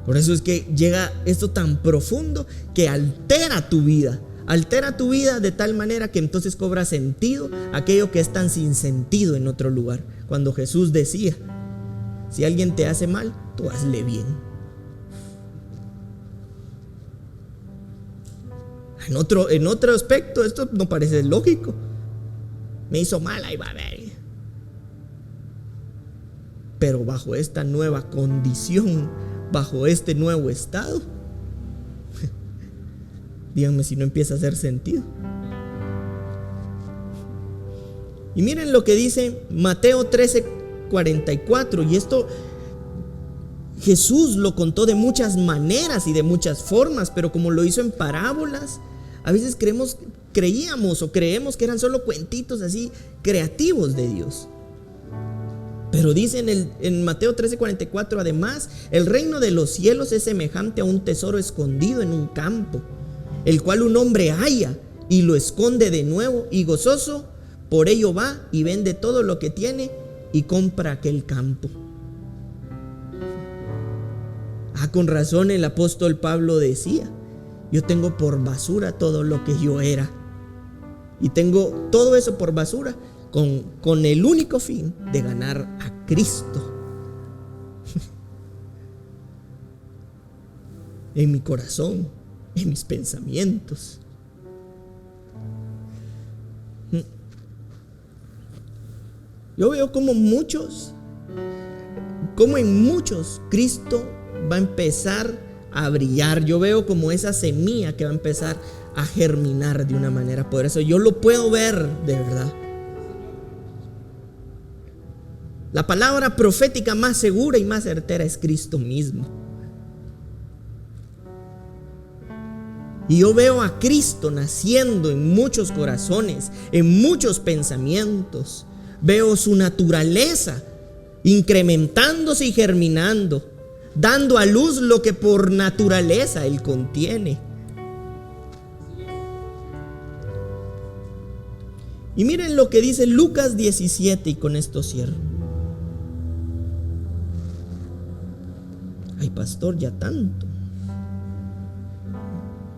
Por eso es que llega esto tan profundo que altera tu vida. Altera tu vida de tal manera que entonces cobra sentido aquello que es tan sin sentido en otro lugar. Cuando Jesús decía: si alguien te hace mal, tú hazle bien. En otro aspecto esto no parece lógico. Me hizo mal, ahí va a ver. Pero bajo esta nueva condición, bajo este nuevo estado, díganme si no empieza a hacer sentido. Y miren lo que dice Mateo 13:44. Y esto Jesús lo contó de muchas maneras y de muchas formas, pero como lo hizo en parábolas, a veces creemos que eran solo cuentitos así creativos de Dios. Pero dice en Mateo 13:44, además, el reino de los cielos es semejante a un tesoro escondido en un campo, el cual un hombre halla y lo esconde de nuevo, y gozoso por ello va y vende todo lo que tiene y compra aquel campo. Con razón el apóstol Pablo decía: yo tengo por basura todo lo que yo era, y tengo todo eso por basura con el único fin de ganar a Cristo en mi corazón, en mis pensamientos. Yo veo como en muchos Cristo va a empezar a brillar. Yo veo como esa semilla que va a empezar a germinar de una manera poderosa. Yo lo puedo ver de verdad. La palabra profética más segura y más certera es Cristo mismo. Y yo veo a Cristo naciendo en muchos corazones, en muchos pensamientos. Veo su naturaleza incrementándose y germinando, dando a luz lo que por naturaleza Él contiene. Y miren lo que dice Lucas 17, y con esto cierro. Ay, pastor, ya tanto.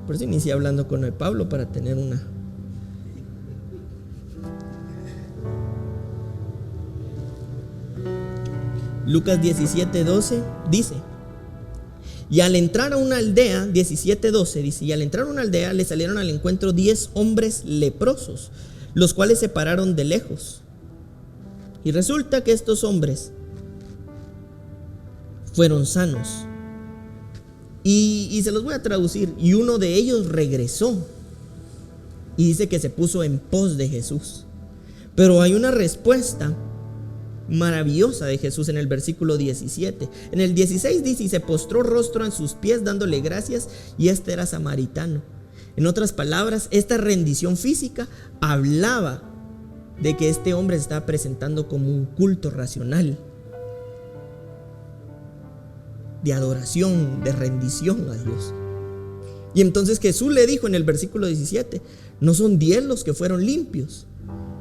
Por eso inicié hablando con el Pablo, para tener una. Lucas 17:12 dice: y al entrar a una aldea, 17:12 dice, y al entrar a una aldea le salieron al encuentro 10 hombres leprosos, los cuales se pararon de lejos. Y resulta que estos hombres fueron sanos. Y se los voy a traducir. Y uno de ellos regresó y dice que se puso en pos de Jesús. Pero hay una respuesta maravillosa de Jesús en el versículo 17. En el 16 dice: y se postró rostro en sus pies dándole gracias, y este era samaritano. En otras palabras, esta rendición física hablaba de que este hombre se estaba presentando como un culto racional, de adoración, de rendición a Dios. Y entonces Jesús le dijo en el versículo 17: ¿no son 10 los que fueron limpios?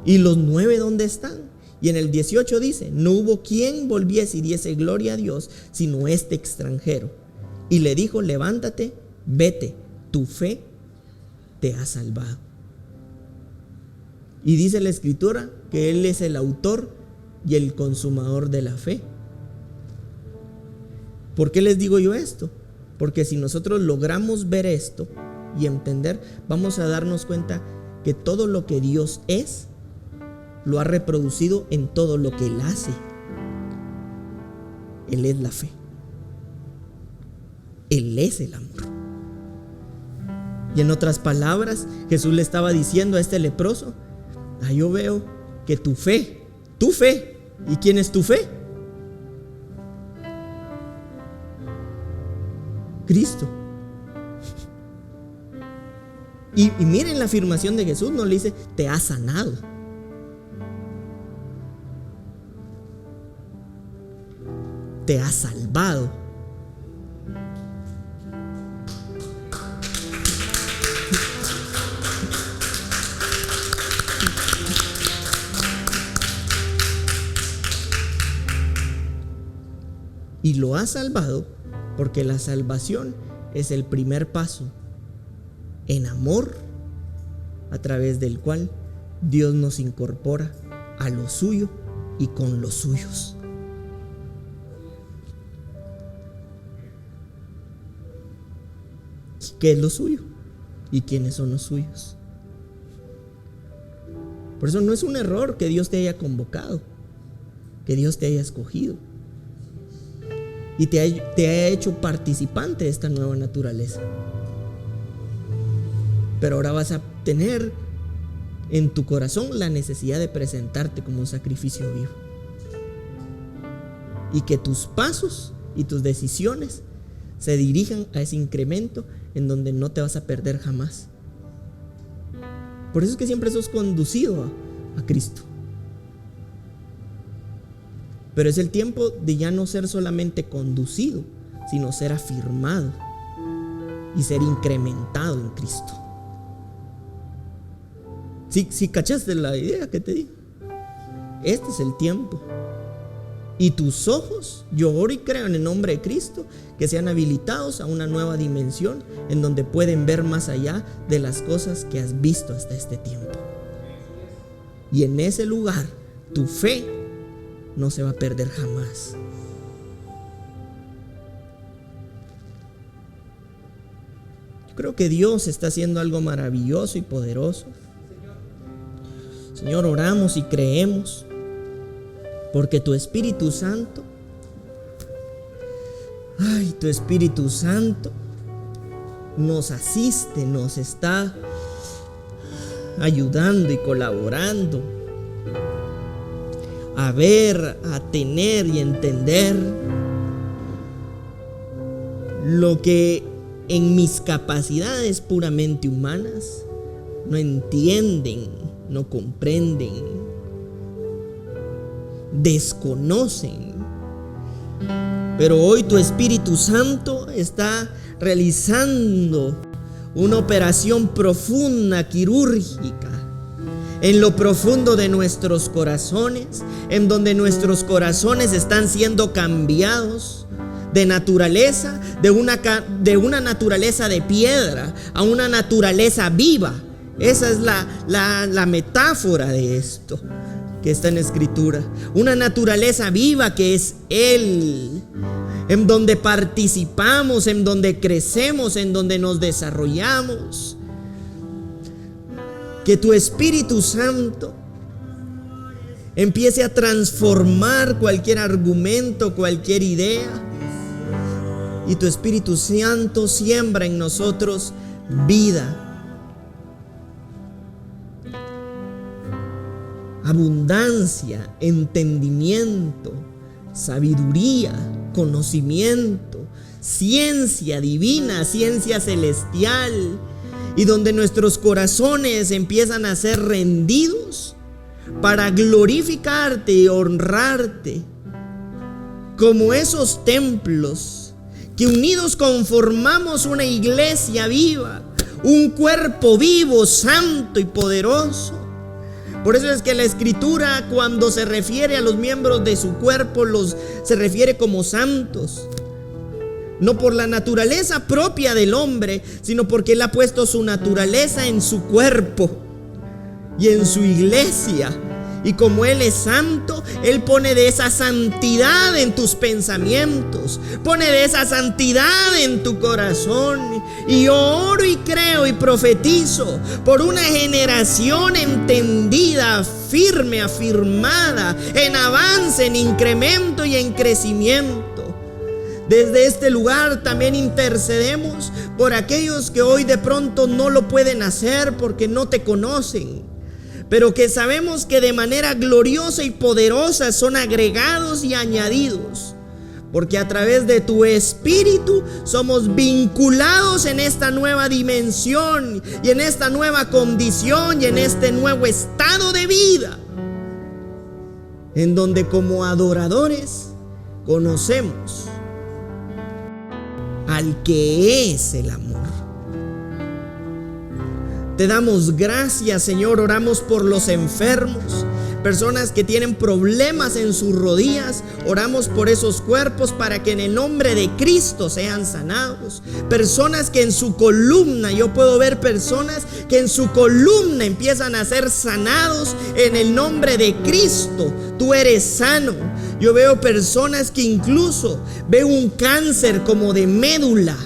¿Y los 9 dónde están? Y en el 18 dice: no hubo quien volviese y diese gloria a Dios, sino este extranjero. Y le dijo: levántate, vete, tu fe te ha salvado. Y dice la escritura que Él es el autor y el consumador de la fe. ¿Por qué les digo yo esto? Porque si nosotros logramos ver esto y entender, vamos a darnos cuenta que todo lo que Dios es, lo ha reproducido en todo lo que Él hace. Él es la fe. Él es el amor. Y en otras palabras, Jesús le estaba diciendo a este leproso: yo veo que tu fe, ¿y quién es tu fe? Cristo. Y miren la afirmación de Jesús, no le dice te ha sanado. Te ha salvado. Y lo ha salvado porque la salvación es el primer paso en amor, a través del cual Dios nos incorpora a lo suyo y con los suyos. ¿Qué es lo suyo? ¿Y quiénes son los suyos? Por eso no es un error que Dios te haya convocado, que Dios te haya escogido y te haya hecho participante de esta nueva naturaleza. Pero ahora vas a tener en tu corazón la necesidad de presentarte como un sacrificio vivo, y que tus pasos y tus decisiones se dirijan a ese incremento en donde no te vas a perder jamás. Por eso es que siempre sos conducido a Cristo. Pero es el tiempo de ya no ser solamente conducido, sino ser afirmado y ser incrementado en Cristo. Si cachaste la idea que te di, este es el tiempo. Y tus ojos, yo oro y creo en el nombre de Cristo, que sean habilitados a una nueva dimensión en donde pueden ver más allá de las cosas que has visto hasta este tiempo. Y en ese lugar, tu fe no se va a perder jamás. Yo creo que Dios está haciendo algo maravilloso y poderoso. Señor, oramos y creemos, porque tu Espíritu Santo, tu Espíritu Santo nos asiste, nos está ayudando y colaborando a ver, a tener y entender lo que en mis capacidades puramente humanas no entienden, no comprenden, desconocen. Pero hoy tu Espíritu Santo está realizando una operación profunda, quirúrgica, en lo profundo de nuestros corazones, en donde nuestros corazones están siendo cambiados de naturaleza, de una naturaleza de piedra a una naturaleza viva. Esa es la metáfora de esto que está en Escritura. Una naturaleza viva que es Él, en donde participamos, en donde crecemos, en donde nos desarrollamos. Que tu Espíritu Santo empiece a transformar cualquier argumento, cualquier idea. Y tu Espíritu Santo siembra en nosotros vida, abundancia, entendimiento, sabiduría, conocimiento, ciencia divina, ciencia celestial, y donde nuestros corazones empiezan a ser rendidos para glorificarte y honrarte, como esos templos que unidos conformamos una iglesia viva, un cuerpo vivo, santo y poderoso. Por eso es que la Escritura, cuando se refiere a los miembros de su cuerpo, se refiere como santos. No por la naturaleza propia del hombre, sino porque Él ha puesto su naturaleza en su cuerpo y en su iglesia. Y como Él es santo, Él pone de esa santidad en tus pensamientos, pone de esa santidad en tu corazón. Y yo oro y creo y profetizo por una generación entendida, firme, afirmada, en avance, en incremento y en crecimiento. Desde este lugar también intercedemos por aquellos que hoy de pronto no lo pueden hacer porque no te conocen, pero que sabemos que de manera gloriosa y poderosa son agregados y añadidos, porque a través de tu Espíritu somos vinculados en esta nueva dimensión y en esta nueva condición y en este nuevo estado de vida, en donde como adoradores conocemos al que es el amor. Te damos gracias, Señor. Oramos por los enfermos, personas que tienen problemas en sus rodillas. Oramos por esos cuerpos para que en el nombre de Cristo sean sanados. Personas que en su columna, yo puedo ver personas que en su columna empiezan a ser sanados en el nombre de Cristo. Tú eres sano. Yo veo personas que incluso veo un cáncer como de médula.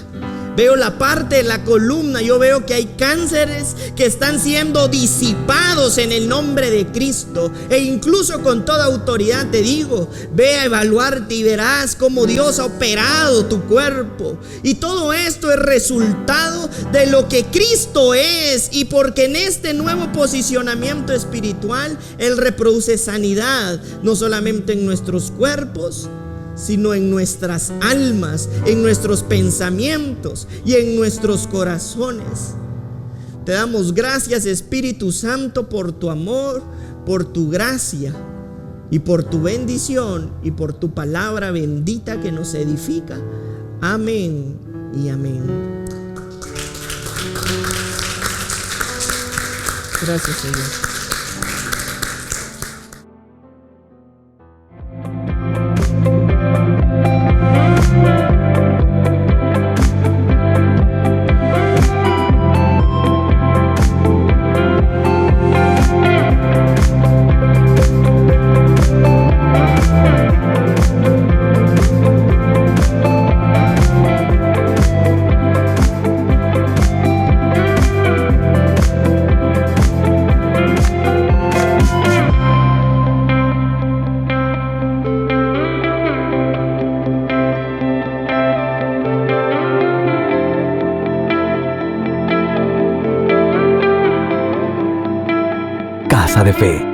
Veo la parte de la columna. Yo veo que hay cánceres que están siendo disipados en el nombre de Cristo. E incluso con toda autoridad te digo, ve a evaluarte y verás cómo Dios ha operado tu cuerpo. Y todo esto es resultado de lo que Cristo es. Y porque en este nuevo posicionamiento espiritual Él reproduce sanidad, no solamente en nuestros cuerpos, sino en nuestras almas, en nuestros pensamientos y en nuestros corazones. Te damos gracias, Espíritu Santo, por tu amor, por tu gracia y por tu bendición y por tu palabra bendita que nos edifica. Amén y amén. Gracias, Señor. Casa de Fe.